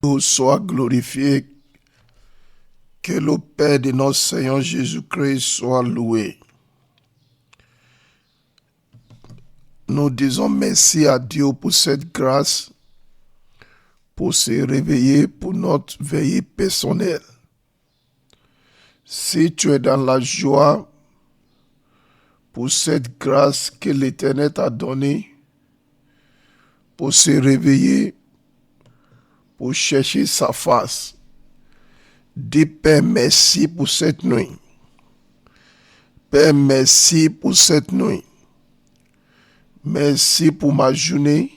Soit glorifié, que le Père de notre Seigneur Jésus-Christ soit loué. Nous disons merci à Dieu pour cette grâce, pour se réveiller pour notre veillée personnelle. Si tu es dans la joie pour cette grâce que l'Éternel t'a donnée, pour se réveiller, pour chercher sa face, dis Père merci pour cette nuit. Père merci pour cette nuit. Merci pour ma journée.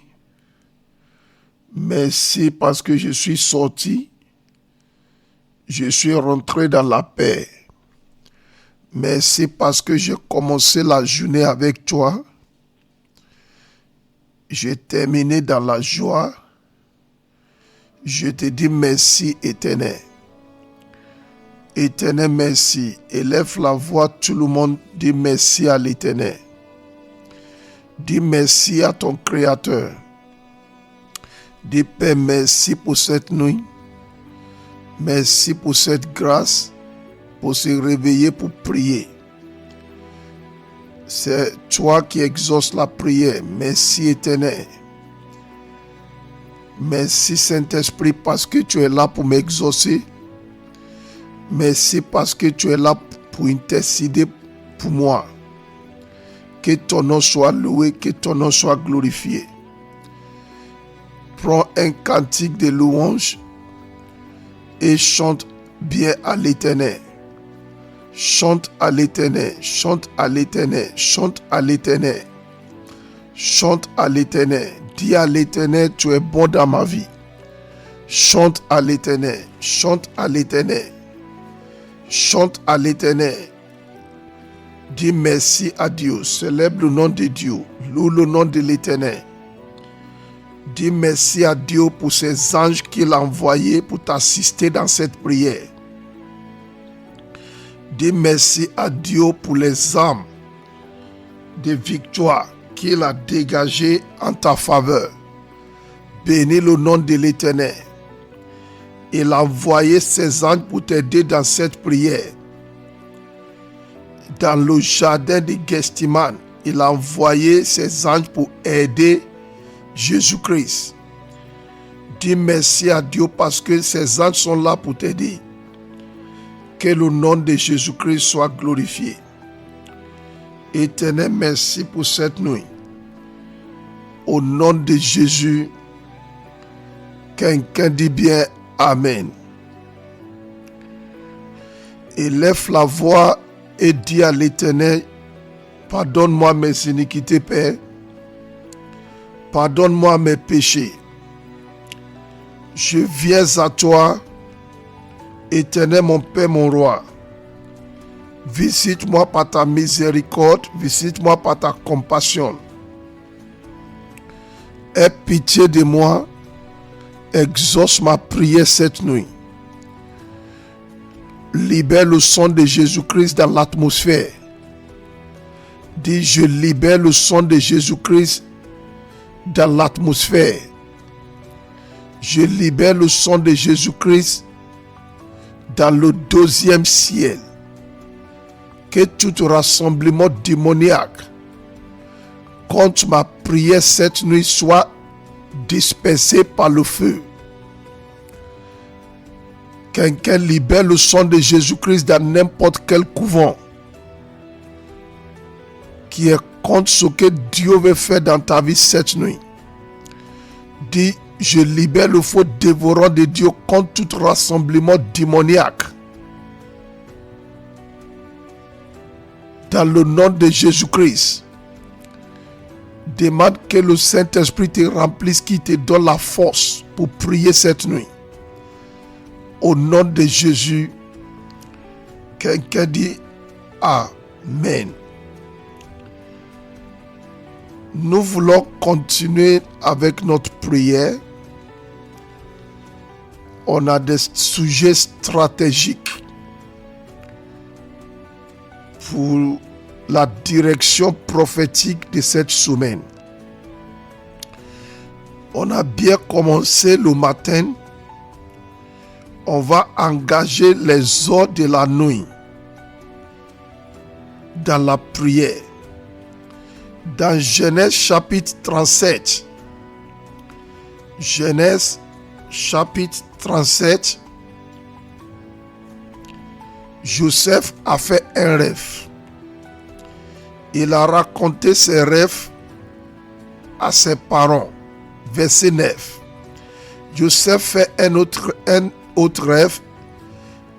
Merci parce que je suis sorti. Je suis rentré dans la paix. Merci parce que j'ai commencé la journée avec toi. J'ai terminé dans la joie. Je te dis merci, Éternel. Éternel, merci. Élève la voix, tout le monde dit merci à l'Éternel. Dis merci à ton Créateur. Dis Père, merci pour cette nuit. Merci pour cette grâce, pour se réveiller, pour prier. C'est toi qui exauces la prière. Merci, Éternel. Merci, Saint-Esprit, parce que tu es là pour m'exaucer. Merci parce que tu es là pour intercéder pour moi. Que ton nom soit loué, que ton nom soit glorifié. Prends un cantique de louange et chante bien à l'Éternel. Chante à l'Éternel, chante à l'Éternel, chante à l'Éternel. Chante à l'Éternel. Dis à l'Éternel, tu es bon dans ma vie. Chante à l'Éternel, chante à l'Éternel. Chante à l'Éternel. Dis merci à Dieu. Célèbre le nom de Dieu. Loue le nom de l'Éternel. Dis merci à Dieu pour ces anges qu'il a envoyés pour t'assister dans cette prière. Dis merci à Dieu pour les âmes de victoire qu'il a dégagées en ta faveur. Bénis le nom de l'Éternel. Il a envoyé ses anges pour t'aider dans cette prière. Dans le jardin de Gethsémane, il a envoyé ses anges pour aider Jésus-Christ. Dis merci à Dieu parce que ses anges sont là pour t'aider. Que le nom de Jésus-Christ soit glorifié. Éternel, merci pour cette nuit. Au nom de Jésus, quelqu'un dit bien Amen. Élève la voix et dis à l'Éternel, pardonne-moi mes iniquités, Père. Pardonne-moi mes péchés. Je viens à toi, Éternel, mon Père, mon Roi. Visite-moi par ta miséricorde, visite-moi par ta compassion. Aie pitié de moi, exauce ma prière cette nuit. Libère le son de Jésus-Christ dans l'atmosphère. Dis, je libère le son de Jésus-Christ dans l'atmosphère. Je libère le son de Jésus-Christ dans le deuxième ciel. Que tout rassemblement démoniaque contre ma prière cette nuit soit dispersé par le feu. Quelqu'un libère le son de Jésus-Christ dans n'importe quel couvent qui est contre ce que Dieu veut faire dans ta vie cette nuit. Dis, je libère le feu dévorant de Dieu contre tout rassemblement démoniaque. Dans le nom de Jésus-Christ, demande que le Saint-Esprit te remplisse, qui te donne la force pour prier cette nuit. Au nom de Jésus, quelqu'un dit Amen. Nous voulons continuer avec notre prière. On a des sujets stratégiques pour la direction prophétique de cette semaine. On a bien commencé le matin on va engager les heures de la nuit dans la prière. Dans Genèse chapitre 37, Genèse chapitre 37, Joseph a fait un rêve. Il a raconté ses rêves à ses parents. Verset 9. Joseph fait un autre rêve.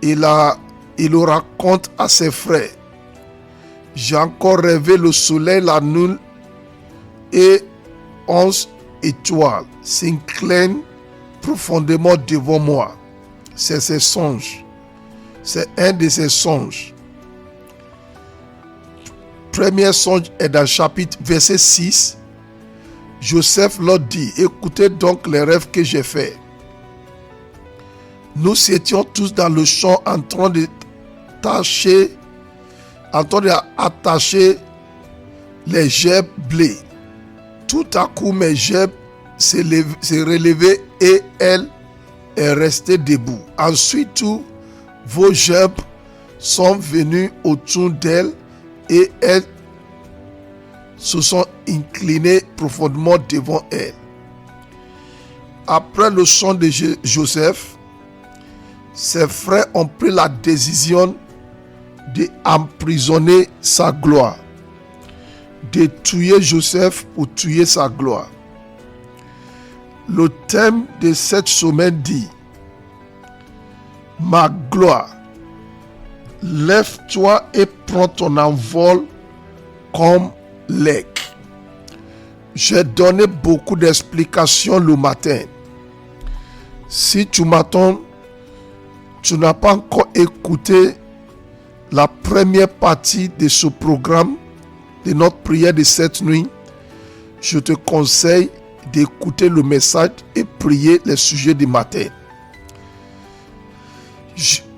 Il le raconte à ses frères. J'ai encore rêvé le soleil, la lune et 11 étoiles s'inclinent profondément devant moi. C'est ses songes. C'est un de ses songes. Premier songe est dans chapitre verset 6. Joseph leur dit, écoutez donc les rêves que j'ai faits. Nous étions tous dans le champ en train d'attacher les gerbes blés. Tout à coup, mes gerbes s'est relevées et elle est restée debout. Ensuite, tous vos gerbes sont venus autour d'elle et elles se sont inclinées profondément devant elle. Après le chant de Joseph, ses frères ont pris la décision d'emprisonner sa gloire, de tuer Joseph pour tuer sa gloire. Le thème de cette semaine dit: ma gloire, lève-toi et prends ton envol comme l'aigle. J'ai donné beaucoup d'explications le matin. Si tu m'attends, tu n'as pas encore écouté la première partie de ce programme, de notre prière de cette nuit, je te conseille d'écouter le message et prier les sujets du matin.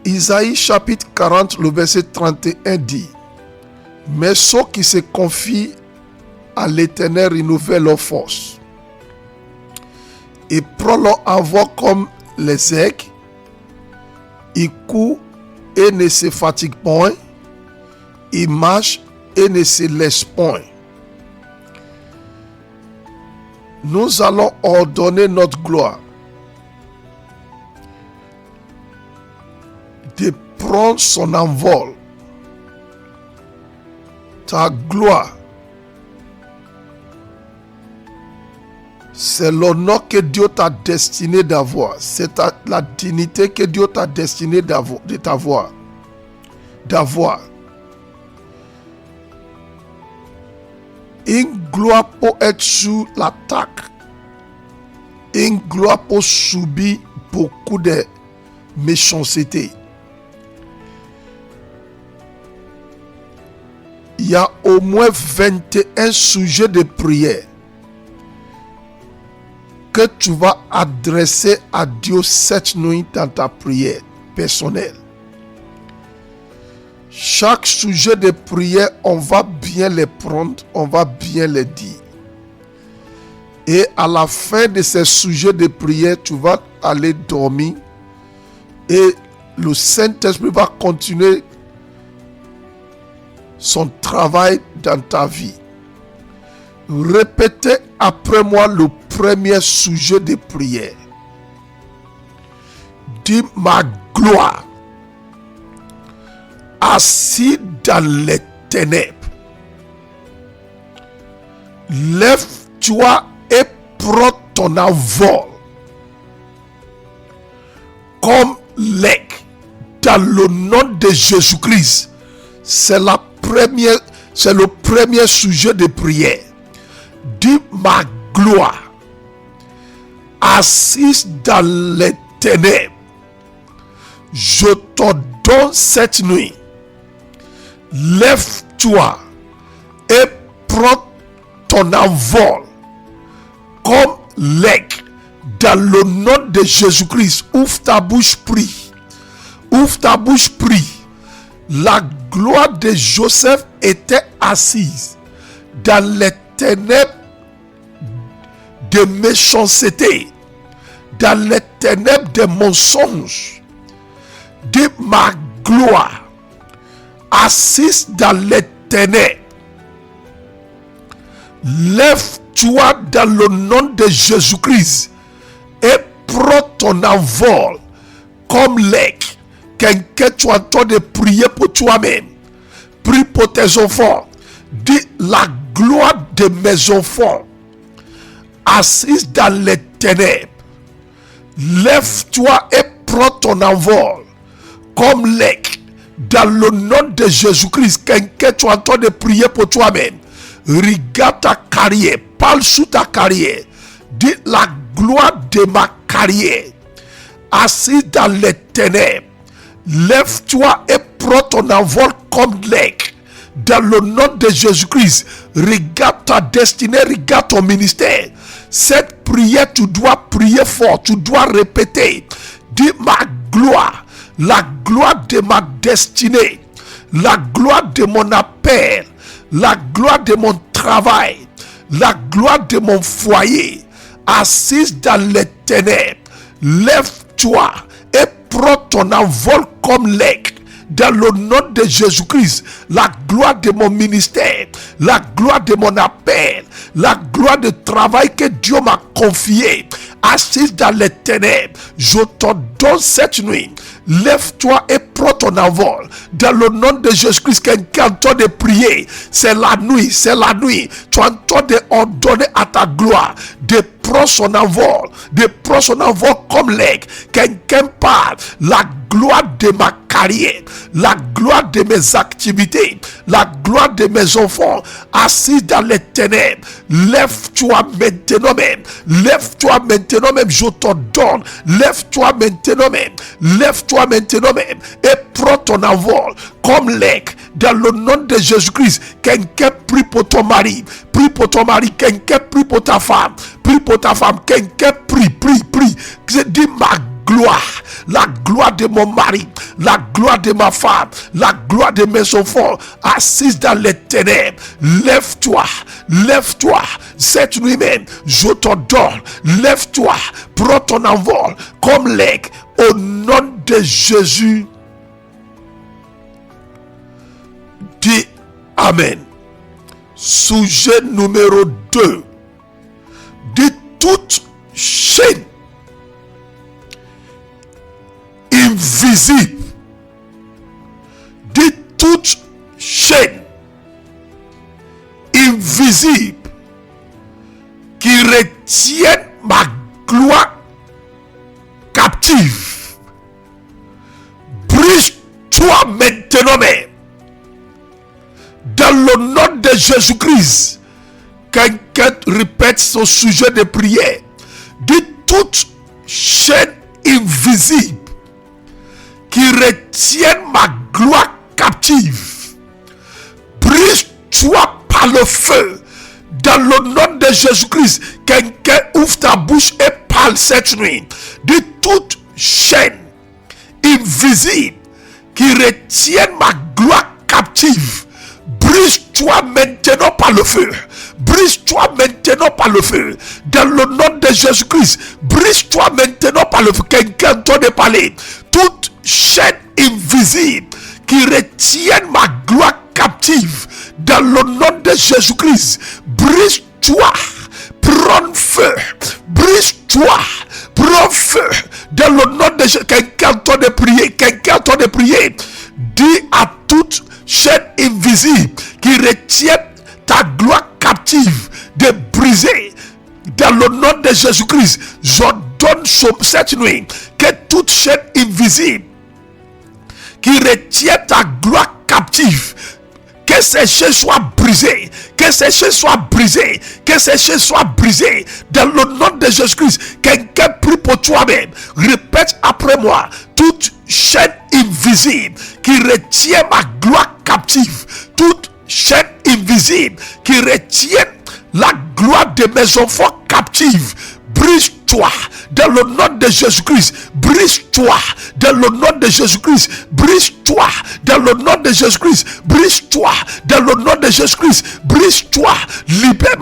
Isaïe chapitre 40, le verset 31 dit: mais ceux qui se confient à l'Éternel renouvellent leur force. Et prend leur envol comme les aigles. Ils courent et ne se fatiguent point. Ils marchent et ne se laissent point. Nous allons ordonner notre gloire de prendre son envol. Ta gloire, c'est l'honneur que Dieu t'a destiné d'avoir. C'est la dignité que Dieu t'a destiné d'avoir. Une gloire peut être sous l'attaque. Une gloire peut subir beaucoup de méchanceté. Il y a au moins 21 sujets de prière que tu vas adresser à Dieu cette nuit dans ta prière personnelle. Chaque sujet de prière, on va bien les prendre, on va bien les dire. Et à la fin de ces sujets de prière, tu vas aller dormir et le Saint-Esprit va continuer son travail dans ta vie. Répétez après moi le premier sujet de prière. Dis: ma gloire, assis dans les ténèbres, lève-toi et prends ton envol comme l'aigle dans le nom de Jésus-Christ. C'est le premier sujet de prière. Dis: ma gloire, assise dans les ténèbres, je t'ordonne cette nuit, lève-toi et prends ton envol comme l'aigle dans le nom de Jésus-Christ. Ouvre ta bouche, prie. Ouvre ta bouche, prie. La gloire de Joseph était assise dans les ténèbres de méchanceté, dans les ténèbres des mensonges, de ma gloire, assise dans les ténèbres. Lève-toi dans le nom de Jésus-Christ et prends ton envol comme l'aigle. Quelqu'un, tu es en train de prier pour toi-même. Prie pour tes enfants. Dis la gloire de mes enfants, assise dans les ténèbres. Lève-toi et prends ton envol comme l'aigle. Dans le nom de Jésus-Christ, quelqu'un, tu es en train de prier pour toi-même. Regarde ta carrière, parle sous ta carrière. Dis la gloire de ma carrière, assise dans les ténèbres. Lève-toi et prends ton envol comme l'aigle. Dans le nom de Jésus-Christ, regarde ta destinée, regarde ton ministère. Cette prière, tu dois prier fort, tu dois répéter. Dis ma gloire, la gloire de ma destinée, la gloire de mon appel, la gloire de mon travail, la gloire de mon foyer, assise dans les ténèbres. Lève-toi et prends ton envol comme l'aigle. Dans le nom de Jésus-Christ, la gloire de mon ministère, la gloire de mon appel, la gloire de travail que Dieu m'a confié, assise dans les ténèbres, je te donne cette nuit. Lève-toi et prends ton envol. Dans le nom de Jésus-Christ, quelqu'un est en train de prier. C'est la nuit, c'est la nuit. Tu es en train d'ordonner à ta gloire de prendre son envol, de prendre son envol comme l'aigle. Quelqu'un parle. La gloire de ma carrière, la gloire de mes activités, la gloire de mes enfants, assis dans les ténèbres. Lève-toi maintenant même. Lève-toi maintenant même, je te donne. Lève-toi maintenant même. Lève-toi maintenant même et prends ton envol comme l'aigle. Dans le nom de Jésus-Christ, quelqu'un prie pour ton mari, prie pour ton mari, quelqu'un prie pour ta femme, prie pour ta femme, quelqu'un prie. Je dis ma gloire, la gloire de mon mari, la gloire de ma femme, la gloire de mes enfants, assise dans les ténèbres. Lève-toi, lève-toi, cette nuit même, je te donne. Lève-toi, prends ton envol comme l'aigle, au nom de Jésus. Dis Amen. Sujet numéro 2. De toute chaîne invisible, de toute chaîne invisible qui retiennent ma gloire captive, brise-toi maintenant même. Dans le nom de Jésus-Christ, quelqu'un répète son sujet de prière. De toute chaîne invisible qui retiennent ma gloire captive, brise-toi par le feu. Dans le nom de Jésus-Christ, quelqu'un ouvre ta bouche et parle cette nuit. De toute chaîne invisible qui retiennent ma gloire captive, brise-toi maintenant par le feu. Brise-toi maintenant par le feu. Dans le nom de Jésus-Christ, brise-toi maintenant par le feu. Quelqu'un entend de parler. Toute chaîne invisible qui retiennent ma gloire captive, dans le nom de Jésus-Christ, brise-toi. Prends feu. Brise-toi. Prends feu. Dans le nom de Jésus. Quelqu'un entend de prier. Quelqu'un entend de prier. Dis à toute chaîne invisible qui retient ta gloire captive de briser. Dans le nom de Jésus-Christ, je donne cette nuit que toute chaîne invisible qui retient ta gloire captive, que ces chaînes soient brisées, que ces chaînes soient brisées, que ces chaînes soient brisées. Dans le nom de Jésus-Christ, quelqu'un prie pour toi-même. Répète après moi. Toute chaîne invisible qui retient ma gloire captive, toute chaîne invisible qui retient la gloire de mes enfants captifs, brise-toi dans le nom de Jésus-Christ. Brise-toi dans le nom de Jésus-Christ. Brise-toi dans le nom de Jésus-Christ. Brise-toi dans le nom de Jésus-Christ. Brise-toi. Libère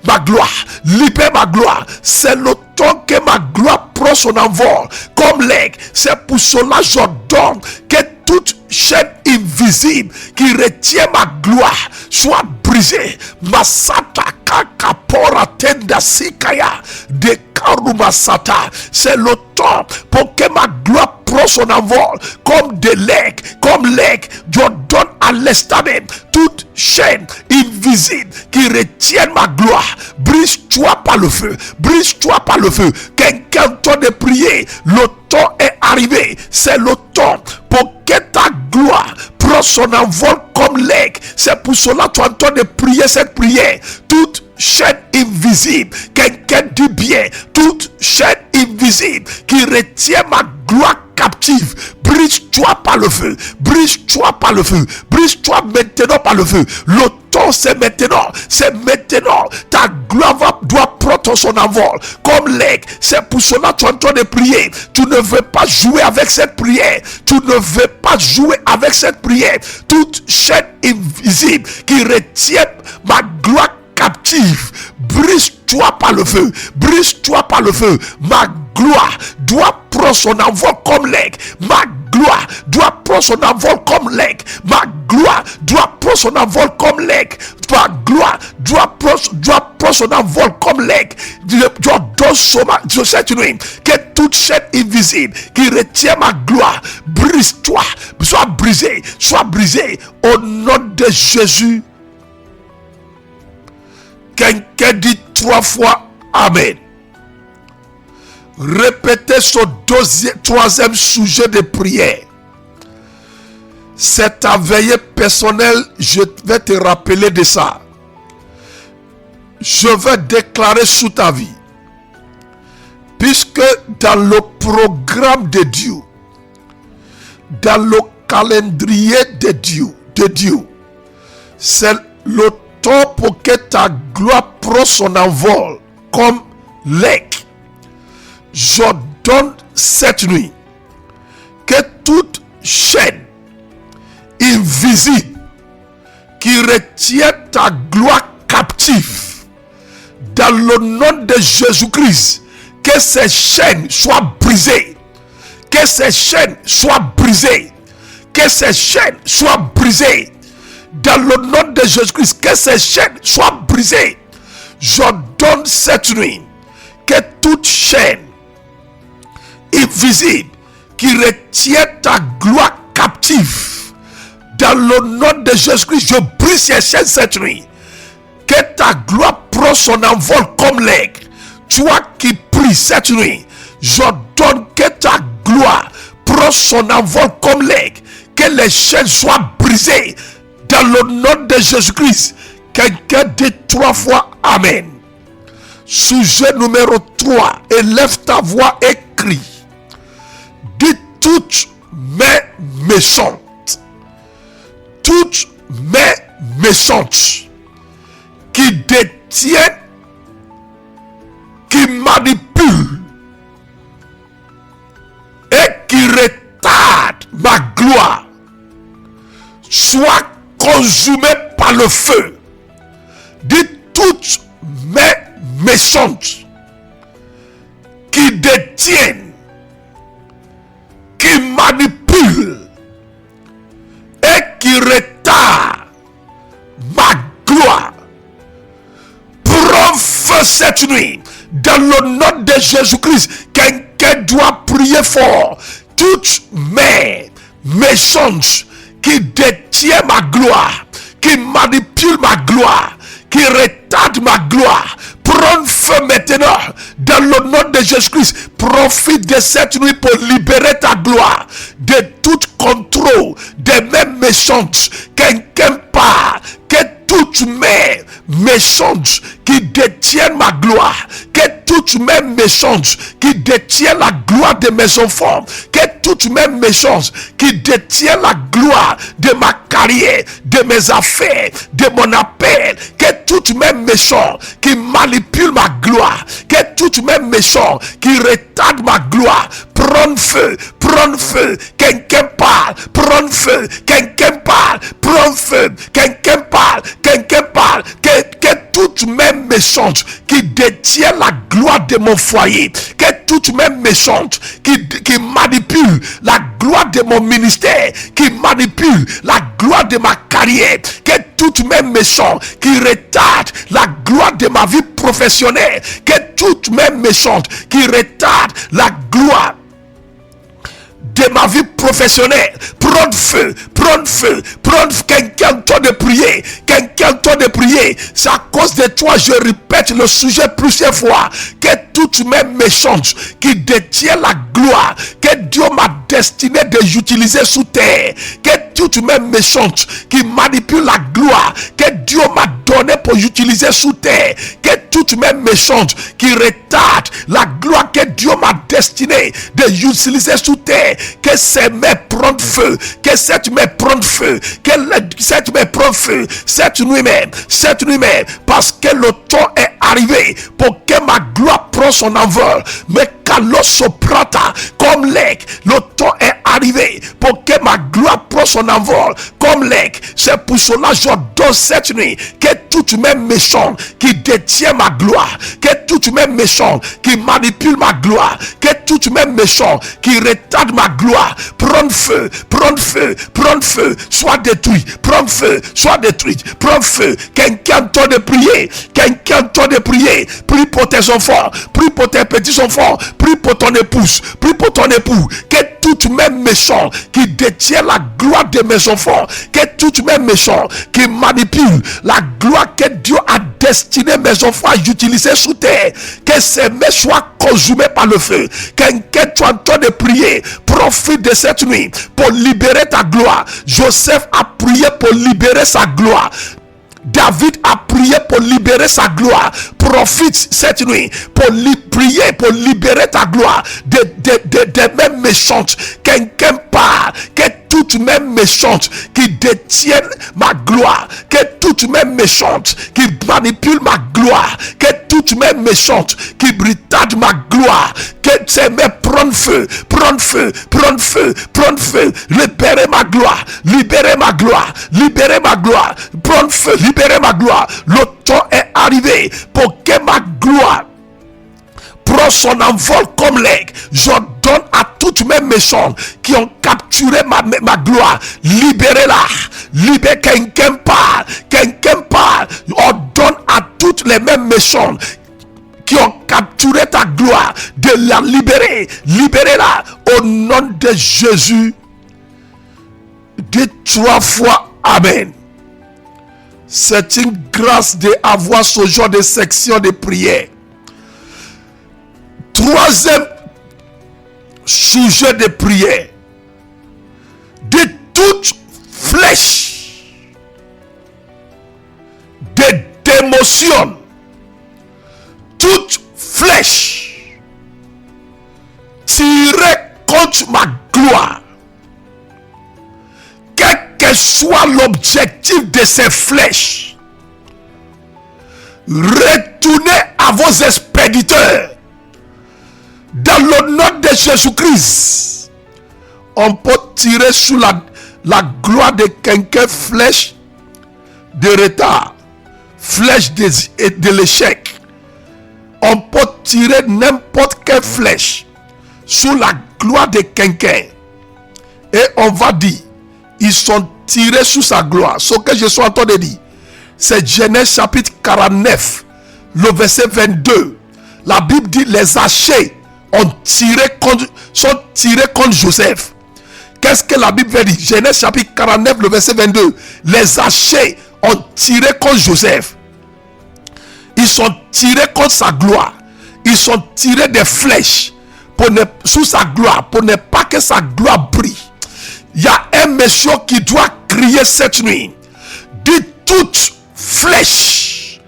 ma gloire. libère ma gloire. C'est le temps que ma gloire prend son envol comme l'aigle. C'est pour cela j'ordonne que toute chaîne invisible qui retient ma gloire soit brisée. Masata kakapora tenda sikaya de karumasata. C'est le temps pour que ma gloire prend son envol comme de l'aigle, comme l'aigle. J'ordonne à l'instant même toute chaîne invisible qui retient ma gloire, brise-toi par le feu, brise-toi par le feu. Quelqu'un temps de prier, le temps est arrivé. C'est le temps pour que ta gloire prend son envol comme l'aigle. C'est pour cela que tu es en train de prier cette prière. Toute chaîne invisible, quelqu'un dit bien, toute chaîne invisible qui retient ma gloire captive, brise-toi par le feu, brise-toi par le feu, brise-toi maintenant par le feu. Le temps c'est maintenant, ta gloire doit prendre son envol comme l'aigle. C'est pour cela que tu es en train de prier. Tu ne veux pas jouer avec cette prière, tu ne veux pas jouer avec cette prière. Toute chaîne invisible qui retient ma gloire captive, brise-toi par le feu, brise-toi par le feu. Ma gloire doit prendre son envol comme l'aigle. Ma gloire doit prendre son envol comme l'aigle. Ma gloire doit prendre son envol comme l'aigle. Ma gloire doit prendre son envol comme l'aigle. Je sais que toute chaîne invisible qui retient ma gloire, brise-toi, soit brisé au nom de Jésus. Quelqu'un dit 3 fois Amen. Répétez ce troisième sujet de prière. C'est ta veillée personnelle. Je vais te rappeler de ça. Je vais déclarer sous ta vie. Puisque dans le programme de Dieu, dans le calendrier de Dieu, c'est le temps pour que ta gloire prenne son envol comme l'aigle. J'ordonne cette nuit que toute chaîne invisible qui retient ta gloire captive, dans le nom de Jésus-Christ, que ces chaînes soient brisées, que ces chaînes soient brisées, que ces chaînes soient brisées, dans le nom de Jésus-Christ, que ces chaînes soient brisées. J'ordonne cette nuit que toute chaîne invisible qui retient ta gloire captive, dans le nom de Jésus-Christ, je brise ces chaînes cette nuit. Que ta gloire prenne son envol comme l'aigle. Toi qui pries cette nuit, j'ordonne que ta gloire prenne son envol comme l'aigle. Que les chaînes soient brisées dans le nom de Jésus-Christ. Quelqu'un dit 3 fois Amen. Sujet numéro 3. Élève ta voix et crie. Dis toutes mes méchantes. Toutes mes méchantes qui détiennent, qui manipulent et qui retardent ma gloire, soient consumées par le feu. Dis toutes mes méchantes qui détiennent, qui manipulent et qui retardent ma gloire, prends feu cette nuit dans le nom de Jésus-Christ. Quelqu'un doit prier fort. Toutes mes méchantes qui détiennent ma gloire, qui manipulent ma gloire, qui retardent ma gloire, prends feu maintenant dans le nom de Jésus-Christ. Profite de cette nuit pour libérer ta gloire de tout contrôle des mêmes méchantes. Quelqu'un parle que toutes mes méchantes qui détiennent ma gloire, que toutes mes méchantes qui détiennent la gloire de mes enfants, que toutes mes méchantes qui détiennent la gloire de ma carrière, de mes affaires, de mon appel, que toutes mes méchantes qui manipulent ma gloire, que toutes mes méchantes qui retardent ma gloire, prends feu, prends feu. Quelqu'un parle, prends feu. Quelqu'un parle, prends feu. Quelqu'un parle, que toute main méchante qui détient la gloire de mon foyer, que toute main méchante qui manipule la gloire de mon ministère, qui manipule la gloire de ma carrière, que toute main méchante qui retarde la gloire de ma vie professionnelle, que toute main méchante qui retarde la gloire de ma vie professionnelle, prendre feu, prendre feu, prendre feu. Quelqu'un temps de prier, quelqu'un temps de prier. C'est à cause de toi, je répète le sujet plusieurs fois, que toute même méchante qui détient la gloire que Dieu m'a destiné de l'utiliser sous terre, que toute même méchante qui manipule la gloire que Dieu m'a donné pour utiliser sous terre, que toute même méchante qui retarde la gloire que Dieu m'a destiné de l'utiliser sous terre, que ces mains prennent feu, que cette main prenne feu, que cette main prenne feu cette nuit même, parce que le temps est arrivé pour que ma gloire prenne son envol. Mais Kalos soprata comme l'aigle, le temps est arrivé pour que ma gloire prenne son envol comme l'aigle. C'est pour cela je donne cette nuit que toute même méchante qui détient ma gloire, que toute même méchante qui manipule ma gloire, que toute même méchante qui retarde ma gloire, prendre feu, prendre feu, prendre feu, soit détruit, prendre feu, soit détruit, prendre feu. Quelqu'un temps de prier, quelqu'un temps de prier, prie pour tes enfants, prie pour tes petits enfants, prie pour ton épouse, prie pour ton époux, que toute même méchant qui détient la gloire de mes enfants, que toute même méchant qui manipule la gloire que Dieu a destiné mes enfants à utiliser sous terre, que ces mains soient consumées par le feu. Quelqu'un tu es en train de prier, profite de cette nuit pour libérer ta gloire. Joseph a prié pour libérer sa gloire. David a prié pour libérer sa gloire. Profite cette nuit pour prier pour libérer ta gloire des mêmes méchantes. Quelqu'un parle, que toute même méchante qui détienne ma gloire, que toute même méchante qui manipule ma gloire, que toute même méchante qui retarde ma gloire, que ces mains prennent feu, prennent feu, prennent feu, prennent feu. Libérez ma gloire, libérez ma gloire, libérez ma gloire, prendre feu, libérez ma gloire. Le temps est arrivé pour que ma gloire prend son envol comme l'aigle. Je donne à toutes mes méchantes qui ont capturé ma gloire, libérez-la. Libérez. Quelqu'un parle, quelqu'un parle. On donne à toutes les mêmes méchantes qui ont capturé ta gloire de la libérer. Libérez-la au nom de Jésus. Dites 3 fois Amen. C'est une grâce d'avoir ce genre de section de prière. Troisième sujet de prière. De toute flèche de démotion, toute flèche tirée contre ma gloire, quel que soit l'objectif de ces flèches, retournez à vos expéditeurs dans le nom de Jésus-Christ. On peut tirer sur la gloire de quelqu'un flèche de retard, flèche de l'échec. On peut tirer n'importe quelle flèche sur la gloire de quelqu'un et on va dire ils sont tirés sur sa gloire. Ce que je suis en train de dire, c'est Genèse chapitre 49, le verset 22. La Bible dit les archers sont tirés contre Joseph. Qu'est-ce que la Bible veut dire? Genèse chapitre 49, le verset 22. Les archers ont tiré contre Joseph. Ils sont tirés contre sa gloire. Ils sont tirés des flèches sous sa gloire, pour ne pas que sa gloire brille. Il y a un monsieur qui doit crier cette nuit. Dit toute flèche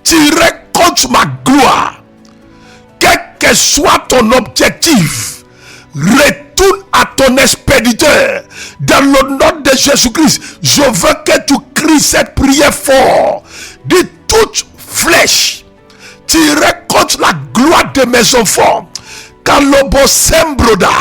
tirée contre ma gloire, quel que soit ton objectif, retourne à ton expéditeur dans le nom de Jésus-Christ. Je veux que tu cries cette prière fort. Dis toute flèche tirée contre la gloire de mes enfants. Quand le beau sembroda,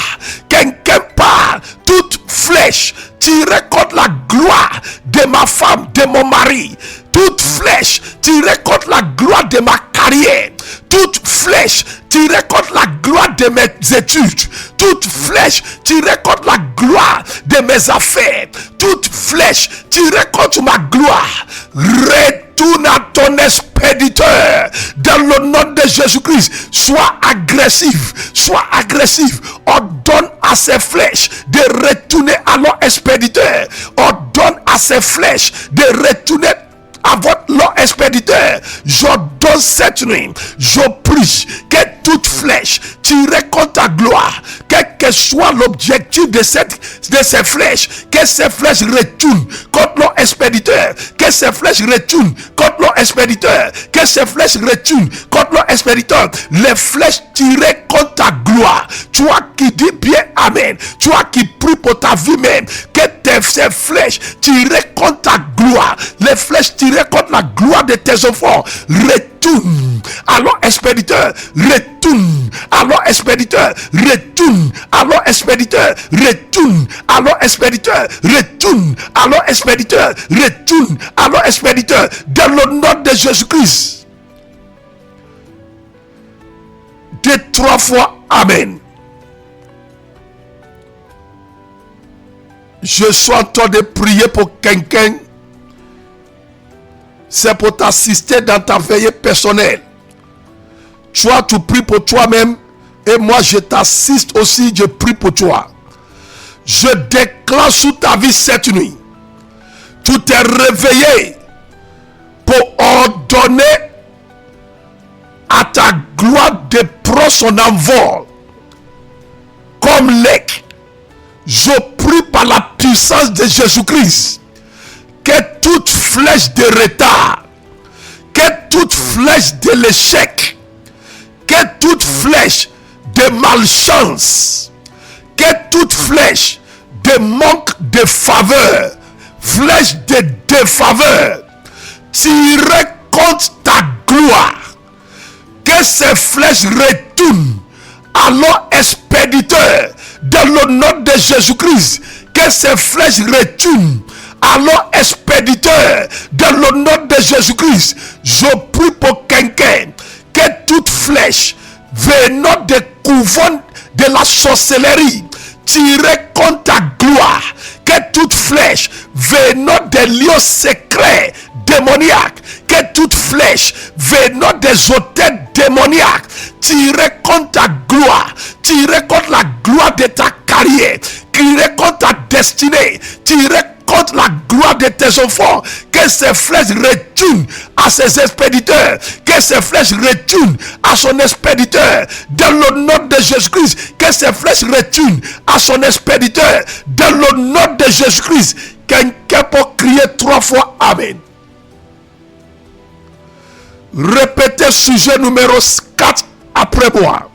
quelqu'un parle, toute flèche tirée contre la gloire de ma femme, de mon mari, toute flèche tiré contre la gloire de ma carrière. Toute flèche tirée contre la gloire de mes études. Toute flèche tirée contre la gloire de mes affaires. Toute flèche tirée contre ma gloire. Retourne à ton expéditeur. Dans le nom de Jésus-Christ. Sois agressif. Sois agressif. Ordonne à ces flèches de retourner à leur expéditeur. Ordonne à ces flèches de retourner à leur expéditeur. J'ordonne cette nuit, je prie que toute flèche tirée contre ta gloire, quel que soit l'objectif de ces flèches, que ces flèches retournent contre leur expéditeur, que ces flèches retournent contre leur expéditeur, que ces flèches retournent contre leur expéditeur. Les flèches tirées contre ta gloire, toi qui dis bien amen, toi qui prie pour ta vie même, que ces flèches tirées contre ta gloire, les flèches tirées contre la gloire de tes enfants, retourne à leur expéditeur, retourne à leur expéditeur, retourne à leur expéditeur, retourne à leur expéditeur, retourne à leur expéditeur, retourne à leur expéditeur, dans le nom de Jésus-Christ. De 3 fois amen. Je suis en train de prier pour quelqu'un. C'est pour t'assister dans ta veillée personnelle. Toi, tu pries pour toi-même. Et moi, je t'assiste aussi. Je prie pour toi. Je déclare sous ta vie cette nuit. Tu t'es réveillé pour ordonner à ta gloire de prendre son envol. Comme l'aigle. Je prie par la puissance de Jésus-Christ que toute flèche de retard, que toute flèche de l'échec, que toute flèche de malchance, que toute flèche de manque de faveur, flèche de défaveur, tirée contre ta gloire, que ces flèches retournent à leur expéditeur. Dans le nom de Jésus-Christ, que ces flèches retournent à leur expéditeur. Dans le nom de Jésus-Christ, je prie pour quelqu'un que toute flèche venant des couvents de la sorcellerie tirée contre ta gloire, que toute flèche venant des lieux secrets démoniaques, que toute flèche venant des hôtels démoniaques tirée contre ta gloire, tirée contre la gloire de ta carrière, tirée contre ta destinée, tirée contre la gloire de tes enfants, que ces flèches retournent à ses expéditeurs, que ces flèches retournent à son expéditeur, dans le nom de Jésus-Christ, que ces flèches retournent à son expéditeur, dans le nom de Jésus-Christ. Quelqu'un peut crier 3 fois amen. Répétez sujet numéro 4 après moi.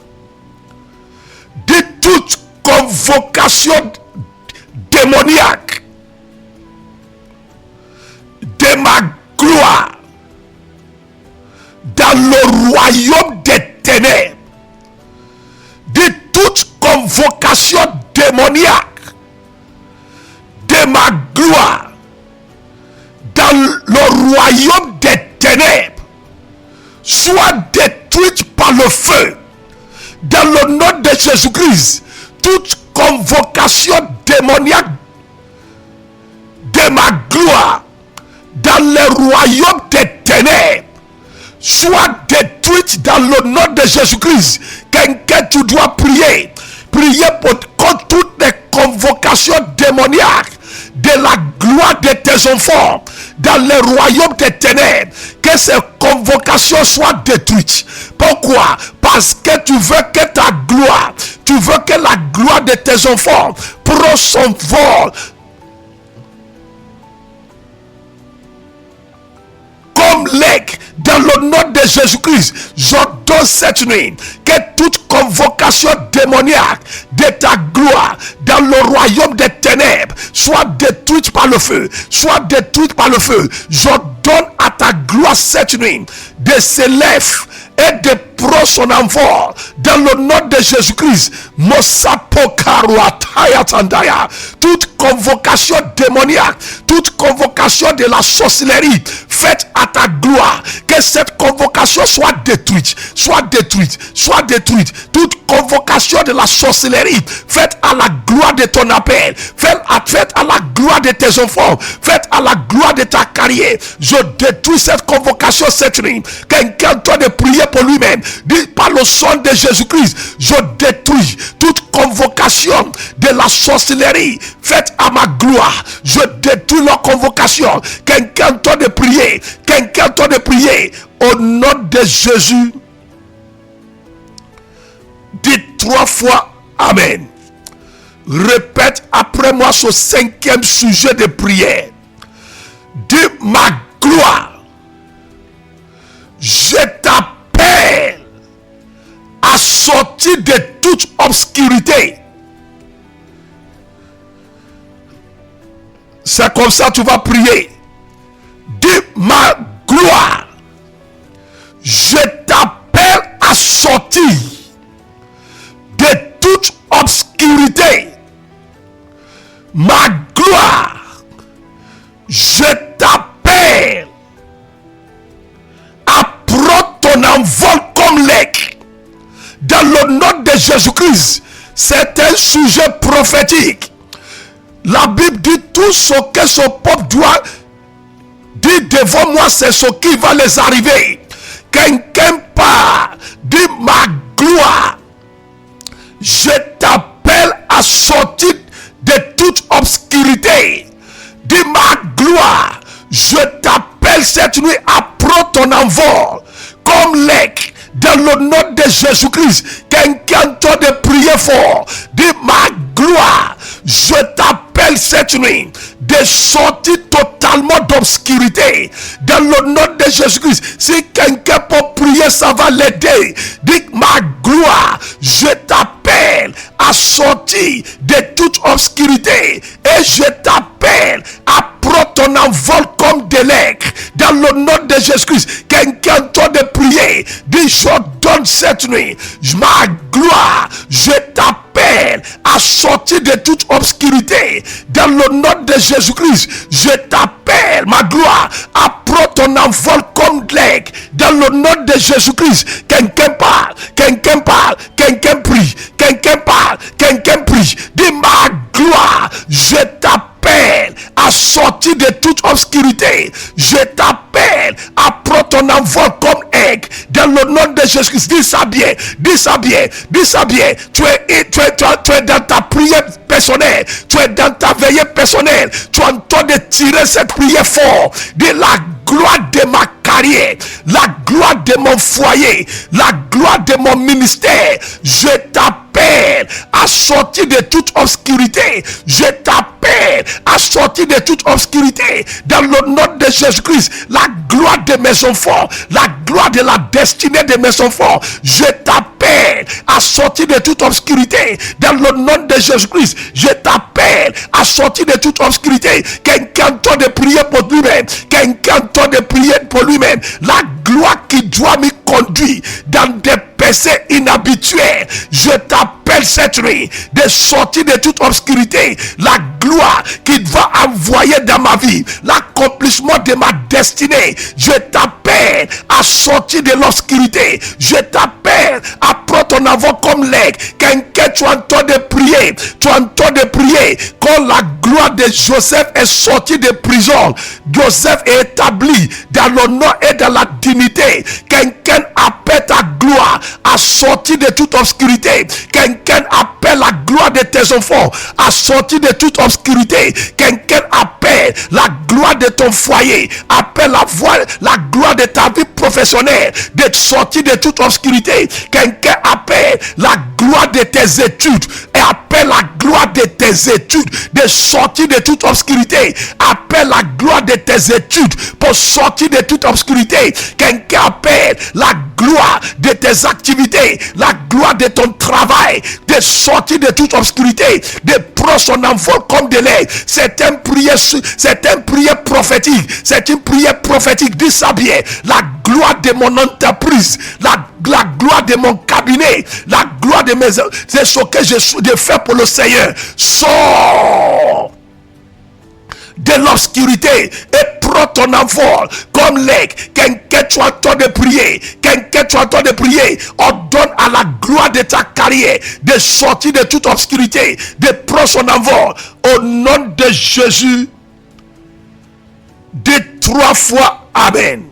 De toute convocation démoniaque de ma gloire dans le royaume des ténèbres, de toute convocation démoniaque de ma gloire dans le royaume des ténèbres, soit détruite par le feu. Dans le nom de Jésus-Christ, toute convocation démoniaque de ma gloire dans le royaume des ténèbres, soit détruite dans le nom de Jésus-Christ. Quelqu'un, tu dois prier. Prier contre toutes les convocations démoniaques de la gloire de tes enfants dans le royaume des ténèbres, que ces convocations soient détruites. Pourquoi? Parce que tu veux que ta gloire, tu veux que la gloire de tes enfants prenne son vol comme l'aigle. Dans le nom de Jésus-Christ, j'ordonne cette nuit que toute convocation démoniaque de ta gloire dans le royaume des ténèbres soit détruite par le feu, soit détruite par le feu. J'ordonne à ta gloire cette nuit de s'élever et déploie son envol dans le nom de Jésus-Christ. Toute convocation démoniaque, toute convocation de la sorcellerie faite à ta gloire, que cette convocation soit détruite, soit détruite, soit détruite. Toute convocation de la sorcellerie faite à la gloire de ton appel, faite à la gloire de tes enfants, faite à la gloire de ta carrière, je détruis cette convocation cette nuit. Quelqu'un doit de prier pour lui-même. Dis par le sang de Jésus-Christ, je détruis toute convocation de la sorcellerie faite à ma gloire. Je détruis leur convocation. Quelqu'un doit de prier. Quelqu'un doit de prier au nom de Jésus. Dites 3 fois Amen. Répète après moi ce 5e sujet de prière. Dis ma gloire. Je t'appelle à sortir de toute obscurité. C'est comme ça que tu vas prier. Dis ma gloire. Je t'appelle à sortir de toute obscurité. Ma gloire. Je t'appelle à prendre ton envol comme l'aigle. Dans le nom de Jésus-Christ, c'est un sujet prophétique. La Bible dit tout ce que ce peuple doit dire devant moi, c'est ce qui va les arriver. Quelqu'un part, dit ma gloire. Je t'appelle à sortir de toute obscurité. Dis ma gloire. Je t'appelle cette nuit à prendre ton envol comme l'aigle. Dans le nom de Jésus-Christ, quelqu'un doit de prier fort. Dis ma gloire. Je t'appelle cette nuit de sortir totalement d'obscurité. Dans le nom de Jésus-Christ. Si quelqu'un peut prier, ça va l'aider. Dis ma gloire. Je t'appelle à sortir de toute obscurité. Et je t'appelle à prendre ton envol comme de l'aigle. Dans le nom de Jésus-Christ. Quelqu'un doit de prier. Dis je donne cette nuit ma gloire. Je t'appelle à sortir de toute obscurité. Dans le nom de Jésus-Christ. Je t'appelle ma gloire à prendre ton envol comme de l'aigle. Dans le nom de Jésus-Christ. Quelqu'un parle. Quelqu'un parle. Quelqu'un prie. Quelqu'un parle. Quelqu'un prie. Dis ma gloire. Je t'appelle à sortir de toute obscurité. Je t'appelle à prendre ton envol comme aigle. Dans le nom de Jésus-Christ. Dis ça bien. Dis ça bien. Dis ça bien. Tu es dans ta prière personnelle. Tu es dans ta veillée personnelle. Tu entends de tirer cette prière fort. De la gloire de ma carrière, la gloire de mon foyer, la gloire de mon ministère. Je t'appelle à sortir de toute obscurité. Je t'appelle à sortir de toute obscurité. Dans le nom de Jésus-Christ, la gloire de mes enfants, la gloire de la destinée de mes enfants. Je t'appelle à sortir de toute obscurité. Dans le nom de Jésus-Christ, je t'appelle à sortir de toute obscurité. Quelqu'un doit de prier pour lui-même. Quelqu'un doit de prier pour lui-même. La gloire qui doit me conduire dans des pensées inhabituelles. Je t'appelle cette nuit de sortir de toute obscurité. La gloire qui va envoyer dans ma vie l'accomplissement de ma destinée. Je t'appelle à sortir de l'obscurité. Je t'appelle à prendre ton envol comme l'aigle. Quelqu'un, tu entends de prier. Tu entends de prier. Quand la gloire de Joseph est sortie de prison, Joseph est établi dans l'honneur et dans la dignité. Quelqu'un appelle ta gloire à sortir de toute obscurité. Quelqu'un appelle la gloire de tes enfants à sortir de toute obscurité. Quelqu'un appelle la gloire de ton foyer, appelle la gloire de ta vie professionnelle de sortir de toute obscurité. Quelqu'un appelle la gloire de tes études et appelle la gloire de tes études de sortir de toute obscurité. Appelle la gloire de tes études pour sortir de toute obscurité. Quelqu'un appelle la gloire de tes activités, la gloire de ton travail, de de sortir de toute obscurité, de prendre son envol comme de l'air. C'est une prière prophétique. C'est une prière prophétique. Dis ça bien. La gloire de mon entreprise, la gloire de mon cabinet, la gloire de mes... C'est ce que je suis de faire pour le Seigneur. Sors de l'obscurité et prends ton envol comme l'aigle. Quelqu'un tu as tort de prier, ordonne à la gloire de ta carrière de sortir de toute obscurité, de prendre son envol au nom de Jésus. De 3 fois amen.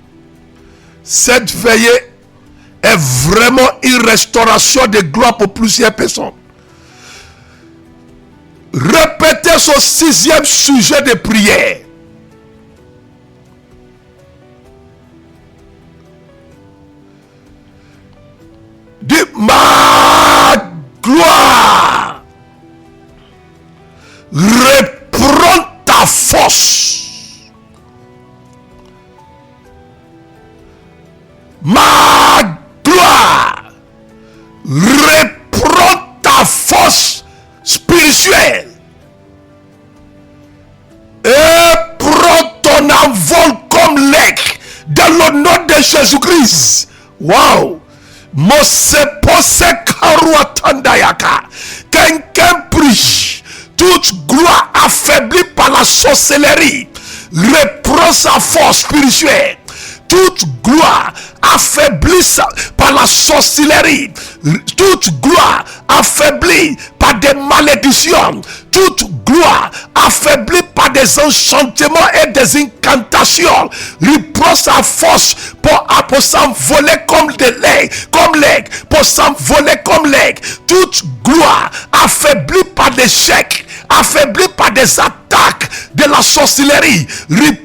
Cette veillée est vraiment une restauration de gloire pour plusieurs personnes. Répétez ce 6e sujet de prière. De ma gloire, reprends ta force. Ma gloire, reprends ta force spirituelle et prends ton envol comme l'aigle dans le nom de Jésus-Christ. Waouh! Quelqu'un prie. Toute gloire affaiblie par la sorcellerie reprend sa force spirituelle. Toute gloire affaiblie par la sorcellerie, toute gloire affaiblie par des malédictions, toute gloire affaiblie par des enchantements et des incantations, reprend sa force pour s'envoler comme l'aigle, pour s'envoler comme l'aigle. Toute gloire affaiblie par des chèques, affaiblie par des attaques de la sorcellerie, reprend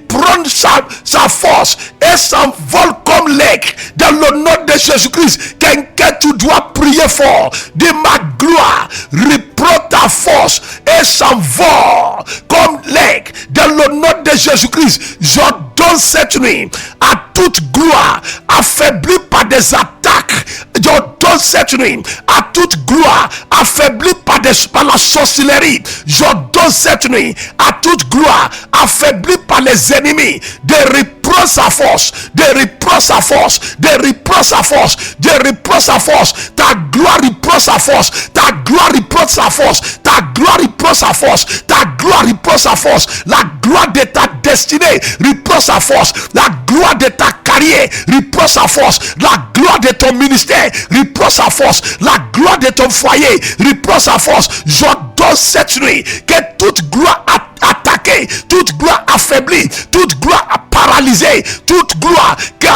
sa force et s'envole comme l'aigle dans le nom de Jésus-Christ. Quelqu'un, tu dois prier fort. De ma gloire, reprends ta force et s'envole comme l'aigle dans le nom de Jésus-Christ. J'ordonne cette nuit à toute gloire affaiblie par des attaques. J'ordonne cette nuit à toute gloire affaiblie par la sorcellerie. J'ordonne cette nuit à toute gloire affaiblie par les ennemis de reprendre sa force, de reprendre sa force, de reprendre sa force, de reprendre sa force. Ta gloire reprend sa force, ta gloire reprend sa force, ta gloire reprend sa force, ta gloire reprend sa force. La gloire de ta destinée reprend sa force, la gloire de ta carrière reprend sa force, la gloire de ton ministère reprend sa force, la gloire de ton foyer reprend sa force. J'ordonne cette nuit que toute gloire attaquée, toute gloire affaiblie, toute gloire paralysée, toute gloire que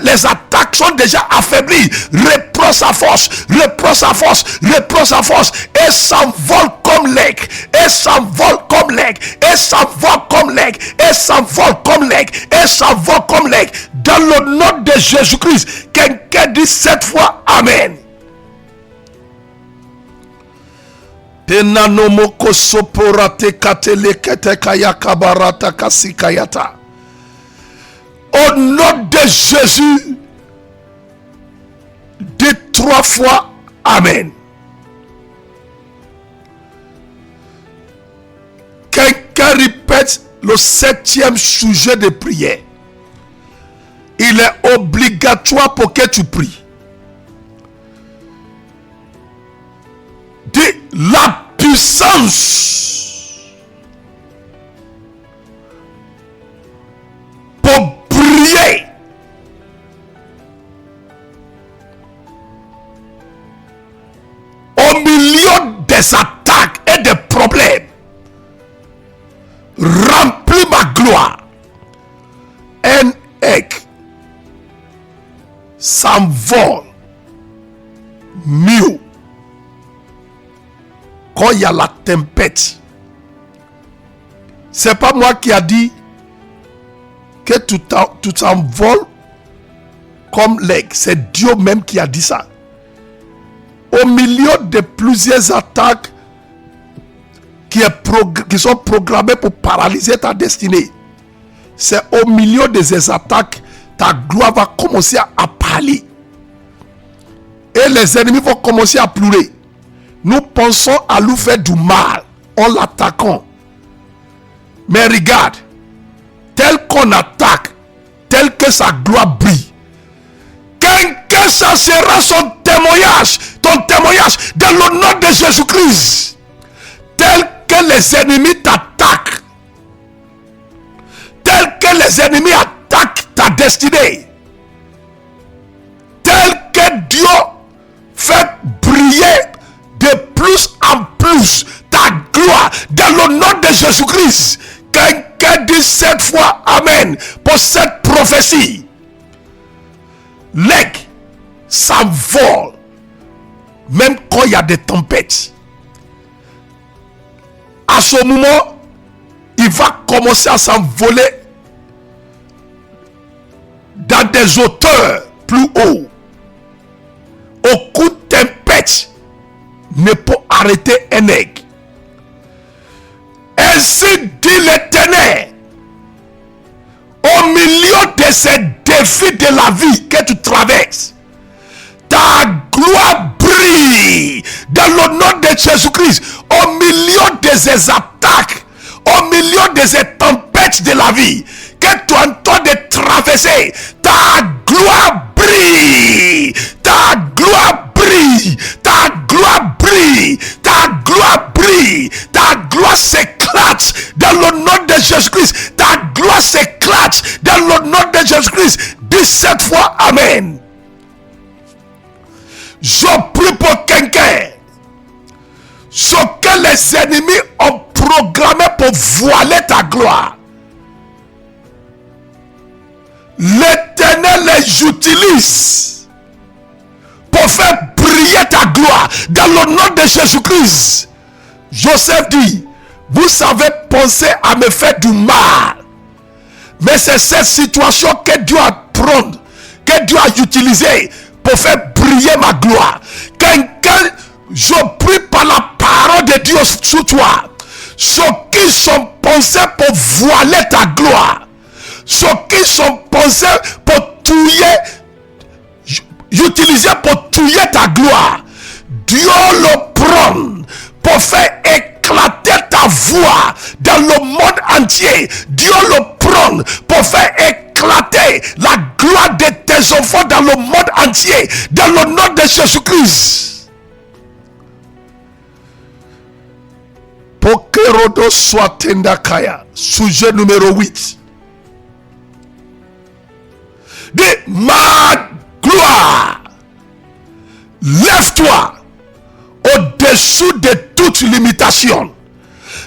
les attaques sont déjà affaiblies, reprend sa force, reprend sa force, reprend sa force et s'envole comme l'aigle, et s'envole comme l'aigle, et s'envole comme l'aigle, et s'envole comme l'aigle, et s'envole comme l'aigle dans le nom de Jésus-Christ. Quelqu'un dit 7 fois amen. Tenanomoko soporate katelekete kayaka barata kasikayata. Au nom de Jésus, dis 3 fois amen. Quelqu'un répète le 7e sujet de prière. Il est obligatoire pour que tu pries. Dis la puissance pour prier au milieu des attaques et des problèmes. Remplis ma gloire. Un aigle s'envole mieux quand il y a la tempête. C'est pas moi qui a dit que tu t'envoles comme l'aigle. C'est Dieu même qui a dit ça. Au milieu de plusieurs attaques qui sont programmées pour paralyser ta destinée, c'est au milieu de ces attaques ta gloire va commencer à parler. Et les ennemis vont commencer à pleurer. nous pensons à lui faire du mal en l'attaquant. Mais regarde, tel qu'on attaque, tel que sa gloire brille, que ça sera son témoignage, ton témoignage dans le nom de Jésus-Christ. Tel que les ennemis t'attaquent, tel que les ennemis attaquent ta destinée, tel que Dieu fait briller de plus en plus ta gloire dans le nom de Jésus-Christ. Quelqu'un dit cette fois Amen pour cette prophétie. L'aigle s'envole même quand il y a des tempêtes. À ce moment, il va commencer à s'envoler dans des hauteurs plus haut. Aucune tempête ne peut arrêter un aigle. Ainsi dit l'Éternel, au milieu de ces défis de la vie que tu traverses, ta gloire brille dans le nom de Jésus-Christ. Au milieu de ces attaques, au milieu de ces tempêtes de la vie que tu es en train de traverser, ta gloire brille, ta gloire brille, ta gloire brille, ta gloire brille, ta gloire s'éclate dans le nom de Jésus-Christ, ta gloire s'éclate dans le nom de Jésus-Christ. Dis cette fois Amen. Je prie pour quelqu'un, ce que les ennemis ont programmé pour voiler ta gloire, l'Éternel les utilise pour faire briller ta gloire dans le nom de Jésus-Christ. Joseph dit, vous savez penser à me faire du mal, mais c'est cette situation que Dieu a prendre, que Dieu a utilisé pour faire briller ma gloire. Quelqu'un, je prie par la parole de Dieu sur toi, ceux qui sont pensés pour voiler ta gloire, ceux qui sont pensés pour tuer, utilisés pour tuer ta gloire, Dieu le prend pour faire éclater ta voix dans le monde entier. Dieu le prend pour faire éclater la gloire de tes enfants dans le monde entier, dans le nom de Jésus-Christ. Pokerodo soit tendakaya, sujet numéro 8. Dis, ma gloire, lève-toi au-dessus de toute limitation.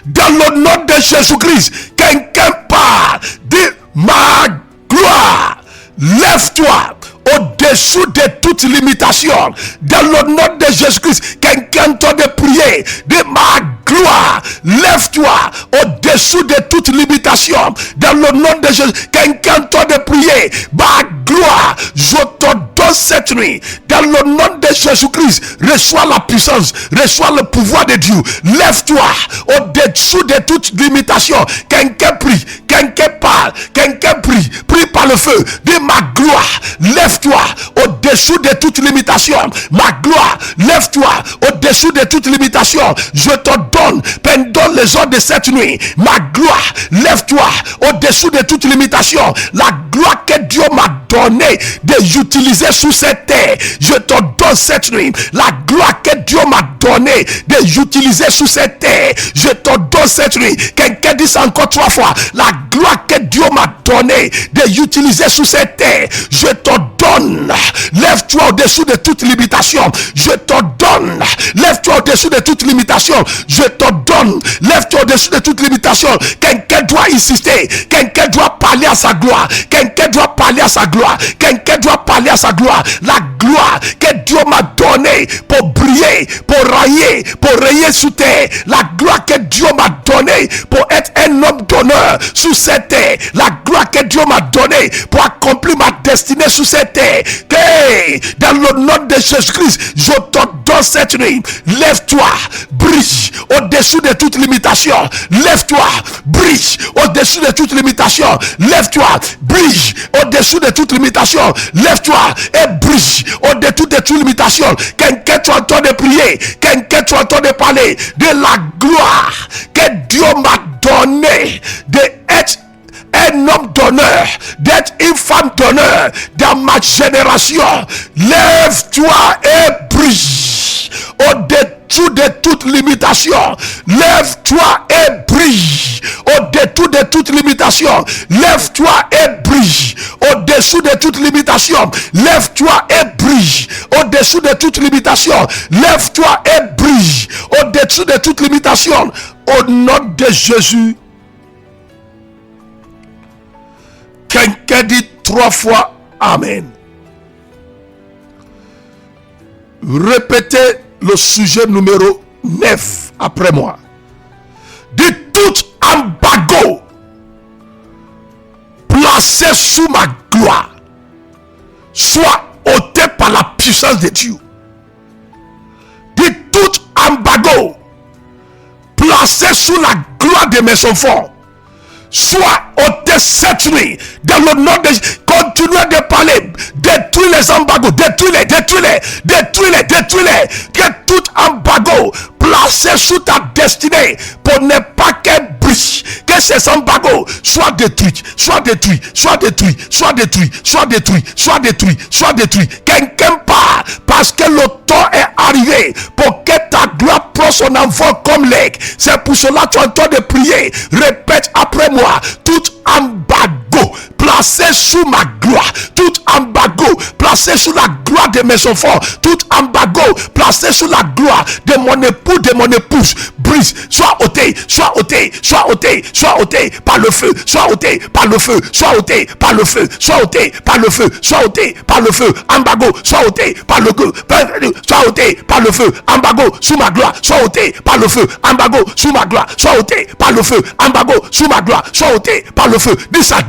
Dans le nom de Jésus-Christ, quelqu'un parle, dit, ma gloire, lève-toi au-dessus de toute limitation. Dans le nom de Jésus-Christ, quelqu'un t'a de prier, dit, ma gloire, lève-toi au-dessus de toute limitation. Dans le nom de Jésus, quelqu'un t'a de prier, ma gloire, je te donne cette nuit. Dans le nom de Jésus-Christ, reçois la puissance, reçois le pouvoir de Dieu. Lève-toi au-dessus de toute limitation. Quelqu'un prie, quelqu'un parle, quelqu'un prie, prie par le feu. Dis, ma gloire, lève-toi au-dessus de toute limitation. Ma gloire, lève-toi au-dessus de toute limitation. Je te donne pendant les heures de cette nuit. Ma gloire, lève-toi au-dessus de toute limitation. La gloire que Dieu m'a donnée d'utiliser sous cette terre, je te donne cette nuit. La gloire que Dieu m'a donnée d'utiliser sous cette terre, je te donne cette nuit. Quelqu'un dit ça encore 3 fois. La gloire que Dieu m'a donnée d'utiliser sous cette terre, je te donne. Lève-toi au-dessus de toute limitation. Je te donne. Lève-toi au-dessus de toute limitation. Je te donne. Lève-toi au-dessus de toute limitation. Quelqu'un doit insister. Quelqu'un doit parler à sa gloire. Quelqu'un doit parler à sa gloire. Quelqu'un doit parler à sa gloire. La gloire que Dieu m'a donnée pour briller, pour régner sous terre. La gloire que Dieu m'a donnée pour être un homme d'honneur sous cette terre. La gloire que Dieu m'a donnée pour accomplir ma destinée sous cette répéter que dans le nom de Jésus-Christ, je t'ordonne cette nuit, lève-toi, brille au-dessus de toute limitation, lève-toi, brille au-dessus de toute limitation, lève-toi, brille au-dessus de toute limitation, lève-toi et brille au-dessus de toute limitation. Quelqu'un tu entends de prier, quelqu'un tu entends de parler de la gloire que Dieu m'a donné d'être un homme d'honneur, d'être une femme d'honneur dans ma génération. Lève-toi et brille au-dessus de toute limitation. Lève-toi et brille au-dessus de toute limitation. Lève-toi et brille au-dessus de toute limitation. Lève-toi et brille au-dessus de toute limitation. Lève-toi et brille au-dessus de toute limitation. Au nom de Jésus. Quelqu'un dit 3 fois Amen. Répétez le sujet numéro 9 après moi. De tout embargo placé sous ma gloire soit ôté par la puissance de Dieu. De tout embargo placé sous la gloire de mes enfants soit ôté cette nuit dans le nom de Jésus. Continuez de parler, détruis les embargos, détruis-les, que tout embargo placé sous ta destinée pour ne pas qu'elle brille, que ces embargos soient détruits. Quelqu'un part parce que le temps est arrivé pour que ta gloire prenne son envol comme l'aigle. C'est pour cela que tu entends de prier. Répète après moi. Tout embargo placé sous ma gloire, tout embargo placé sous la gloire de mes enfants, tout embargo placé sous la gloire de mon époux, de mon épouse, brise, soit ôté par le feu, soit ôté par le feu, embargo, soit ôté par le feu, embargo sous ma gloire, soit ôté par le feu, embargo sous ma gloire, soit ôté par le feu, embargo sous ma gloire, soit ôté par le feu. Dis ça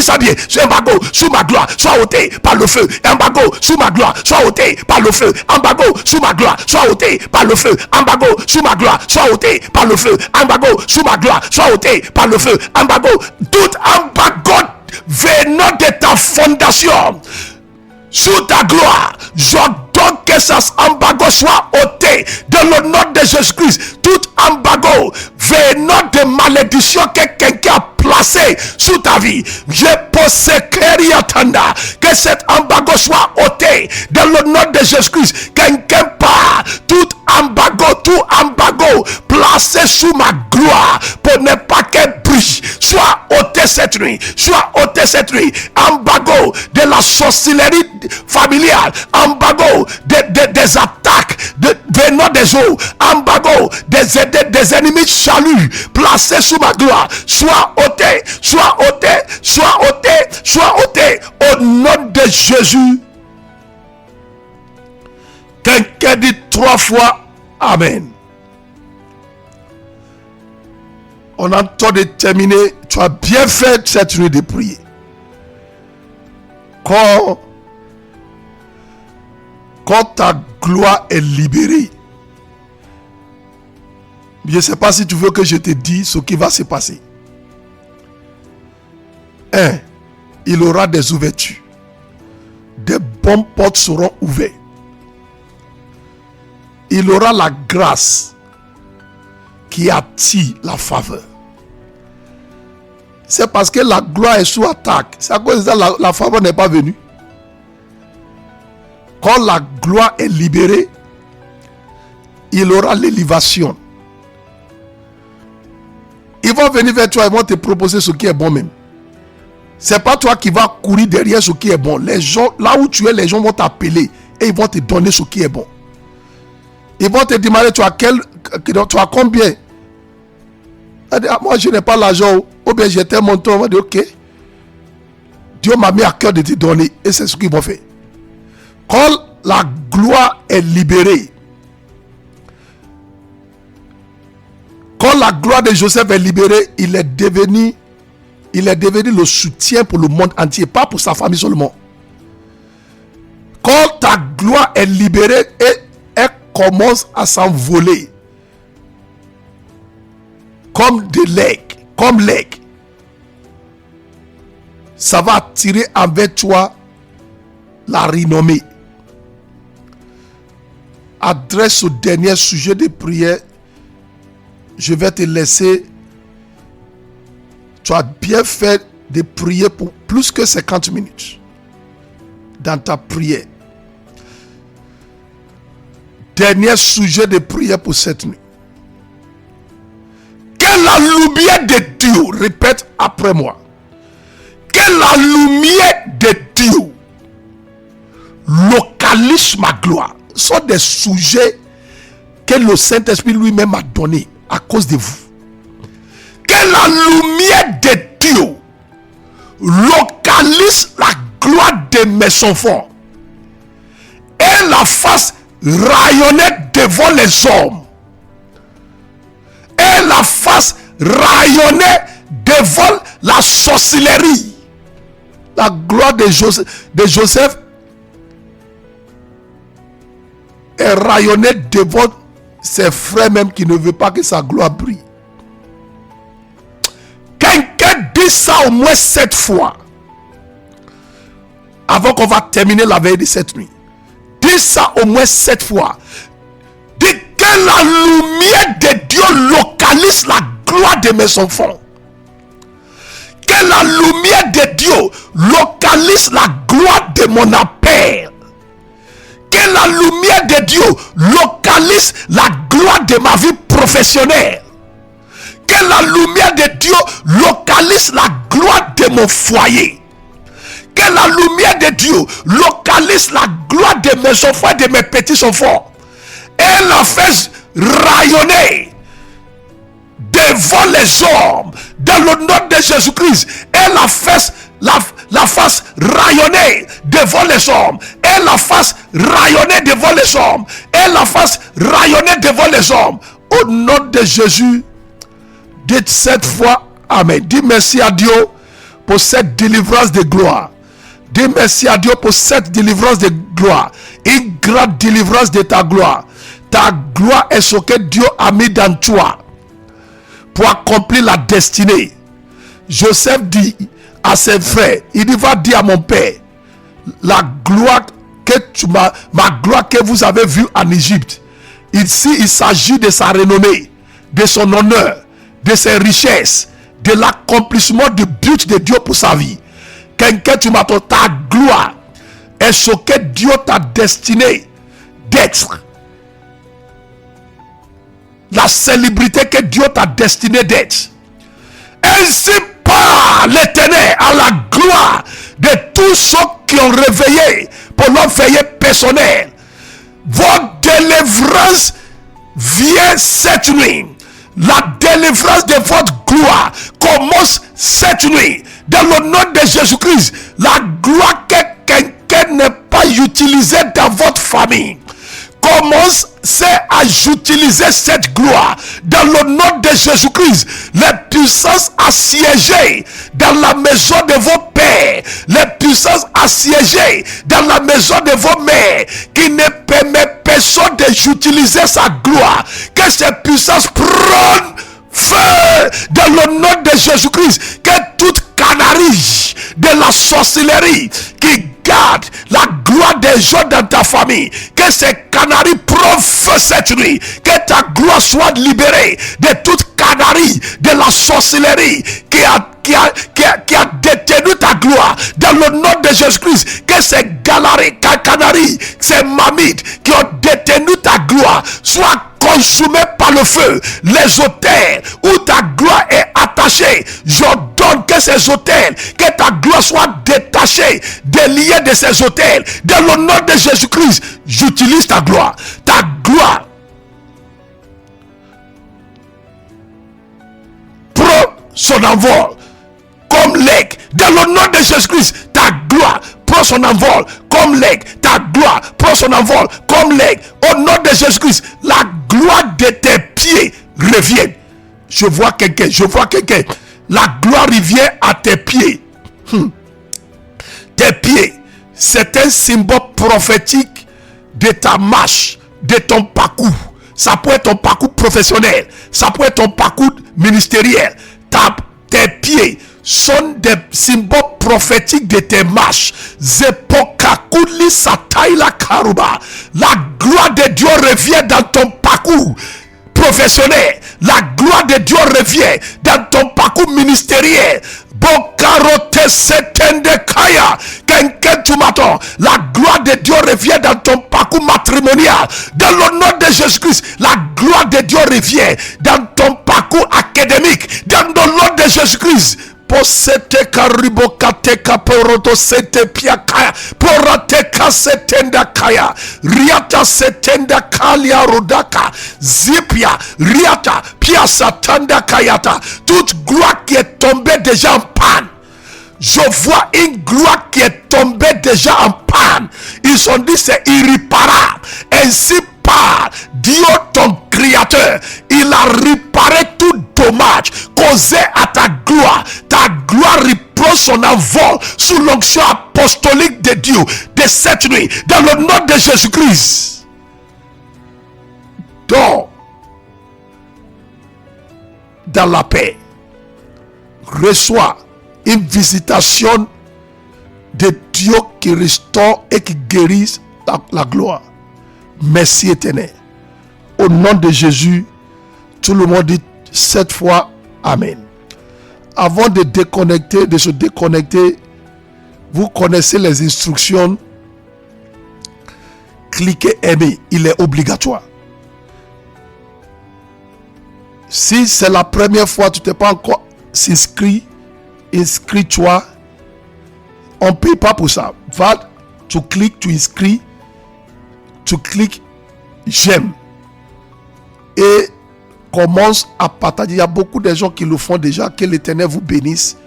bien. Embargo sous ma gloire, soit ôté par le feu, embargo sous ma gloire, soit ôté par le feu, embargo sous ma gloire, soit ôté par le feu, embargo sous ma gloire, soit ôté par le feu, embargo sous ma gloire, soit ôté par le feu, embargo, tout embargo venant de ta fondation sous ta gloire, j'ordonne que ça embargo soit ôté dans le nom de Jésus-Christ. Tout embargo venant de malédiction que quelqu'un a placé sous ta vie, je possède que cet embargo soit ôté dans le nom de Jésus-Christ. Quelqu'un part, tout embargo placé sous ma gloire pour ne pas qu'elle brille, soit ôté cette nuit, embargo de la sorcellerie familiale, embargo des attaques venant des eaux, embargo des ennemis chalus placés sous ma gloire, soit ôté au nom de Jésus. Quelqu'un dit 3 fois Amen. On a le temps de terminer. Tu as bien fait cette nuit de prier. Quand ta gloire est libérée, je ne sais pas si tu veux que je te dise ce qui va se passer. 1. Il aura des ouvertures. Des bonnes portes seront ouvertes. Il aura la grâce qui attire la faveur. C'est parce que la gloire est sous attaque. C'est à cause de ça que la faveur n'est pas venue. Quand la gloire est libérée, il aura l'élévation. Ils vont venir vers toi, ils vont te proposer ce qui est bon même. C'est pas toi qui vas courir derrière ce qui est bon. Les gens, là où tu es, les gens vont t'appeler et ils vont te donner ce qui est bon. Ils vont te demander tu as combien? Moi je n'ai pas l'argent, ou bien j'ai tel montant. On va dire ok, Dieu m'a mis à cœur de te donner, et c'est ce qu'ils vont faire. Quand la gloire est libérée, quand la gloire de Joseph est libérée, il est devenu il est devenu le soutien pour le monde entier, pas pour sa famille seulement. Quand ta gloire est libérée et elle commence à s'envoler comme des legs, ça va attirer avec toi la renommée. Adresse au dernier sujet de prière. Je vais te laisser. Tu as bien fait de prier pour plus que 50 minutes dans ta prière. Dernier sujet de prière pour cette nuit. Que la lumière de Dieu, répète après moi, que la lumière de Dieu localise ma gloire. Ce sont des sujets que le Saint-Esprit lui-même a donnés à cause de vous. Que la lumière de Dieu localise la gloire de mes enfants et la fasse rayonner devant les hommes. Et la fasse rayonner devant la sorcellerie. La gloire de Joseph est rayonnée devant ses frères même qui ne veulent pas que sa gloire brille. Quelqu'un dit ça au moins 7 fois avant qu'on va terminer la veille de cette nuit. Dis ça au moins 7 fois. Dis que la lumière de Dieu localise la gloire de mes enfants. Que la lumière de Dieu localise la gloire de mon appel. Que la lumière de Dieu localise la gloire de ma vie professionnelle. Que la lumière de Dieu localise la gloire de mon foyer. Que la lumière de Dieu localise la gloire de mes enfants et de mes petits enfants. Et la fait rayonner devant les hommes dans le nom de Jésus-Christ. Et la face rayonner devant les hommes. Et la face rayonner devant les hommes. Et la face rayonner devant les hommes. Au nom de Jésus, dites 7 fois Amen. Dis merci à Dieu pour cette délivrance de gloire. Dis merci à Dieu pour cette délivrance de gloire. Une grande délivrance de ta gloire. Ta gloire est ce que Dieu a mis dans toi pour accomplir la destinée. Joseph dit à ses frères, il dit, va dire à mon père, la gloire que ma gloire que vous avez vue en Égypte. Ici, il s'agit de sa renommée, de son honneur, de ses richesses, de l'accomplissement du but de Dieu pour sa vie. Quelqu'un, tu m'attends, ta gloire est ce que Dieu t'a destiné d'être. La célébrité que Dieu t'a destiné d'être. Ainsi par l'Éternel à la gloire de tous ceux qui ont réveillé pour leur veillée personnelle. Votre délivrance vient cette nuit. La délivrance de votre gloire commence cette nuit. Dans le nom de Jésus-Christ, la gloire que quelqu'un n'est pas utilisée dans votre famille, commence à utiliser cette gloire dans le nom de Jésus-Christ. Les puissances assiégées dans la maison de vos pères, les puissances assiégées dans la maison de vos mères, qui ne permettent personne d'utiliser sa gloire, que ces puissances prennent feu dans le nom de Jésus-Christ. Que toute canarie de la sorcellerie qui garde la gloire des gens dans ta famille, que ces canaries prennent feu cette nuit. Que ta gloire soit libérée de toute canarie de la sorcellerie qui a détenu ta gloire dans le nom de Jésus-Christ. Que ces canaries, ces mamites qui ont détenu ta gloire soient consumés par le feu. Les autels où ta gloire est attachée, j'ordonne que ces autels, que ta gloire soit détachée des liens de ces autels. Dans le nom de Jésus-Christ, j'utilise ta gloire. Ta gloire prend son envol comme l'aigle. Dans le nom de Jésus-Christ, ta gloire prend son envol comme l'aigle. Ta gloire prend son envol comme l'aigle. Au nom de Jésus-Christ, la gloire de tes pieds revient. Je vois quelqu'un. La gloire revient à tes pieds. Tes pieds, c'est un symbole prophétique de ta marche, de ton parcours. Ça peut être ton parcours professionnel, ça peut être ton parcours ministériel. Tes pieds sont des symboles prophétiques de tes marches. Zepokakuli sataila karuba. La gloire de Dieu revient dans ton parcours professionnel. La gloire de Dieu revient dans ton parcours ministériel. Bokarote setende kaya. Quelqu'un tu m'attends. La gloire de Dieu revient dans ton parcours matrimonial. Dans le nom de Jésus-Christ, la gloire de Dieu revient dans ton parcours académique. Dans le nom de Jésus-Christ. Posete karibokate kaporoto sete piakaya porate kasetenda kaya riata setenda kalia rodaka zipia riata piasa tanda kayata. Toute gloire qui est tombée déjà en panne, je vois une gloire qui est tombée déjà en panne. Ils ont dit c'est irréparable. Ainsi par Dieu ton créateur, il a réparé tout dommage causé à ta gloire. Ta gloire reprend son envol sous l'onction apostolique de Dieu de cette nuit. Dans le nom de Jésus-Christ. Dors dans la paix. Reçois une visitation de Dieu qui restaure et qui guérit la gloire. Merci éternel. Au nom de Jésus, tout le monde dit 7 fois Amen. Avant de se déconnecter, vous connaissez les instructions. Cliquez aimer, il est obligatoire. Si c'est la première fois, tu t'es pas encore inscris-toi. On ne paye pas pour ça. Va, tu cliques, tu inscris, tu cliques j'aime et commence à partager. Il y a beaucoup de gens qui le font déjà. Que l'Éternel vous bénisse.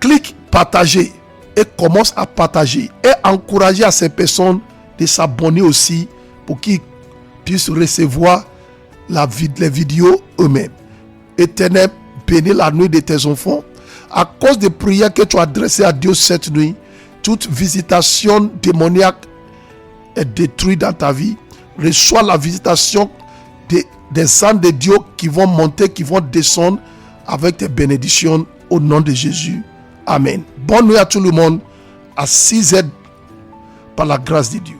Clique partager et commence à partager et encourager à ces personnes de s'abonner aussi pour qu'ils puissent recevoir les vidéos eux-mêmes. Éternel, bénis la nuit de tes enfants. À cause des prières que tu as adressées à Dieu cette nuit, toute visitation démoniaque est détruite dans ta vie. Reçois la visitation des anges de Dieu qui vont monter, qui vont descendre avec tes bénédictions au nom de Jésus. Amen. Bonne nuit à tout le monde à 6h par la grâce de Dieu.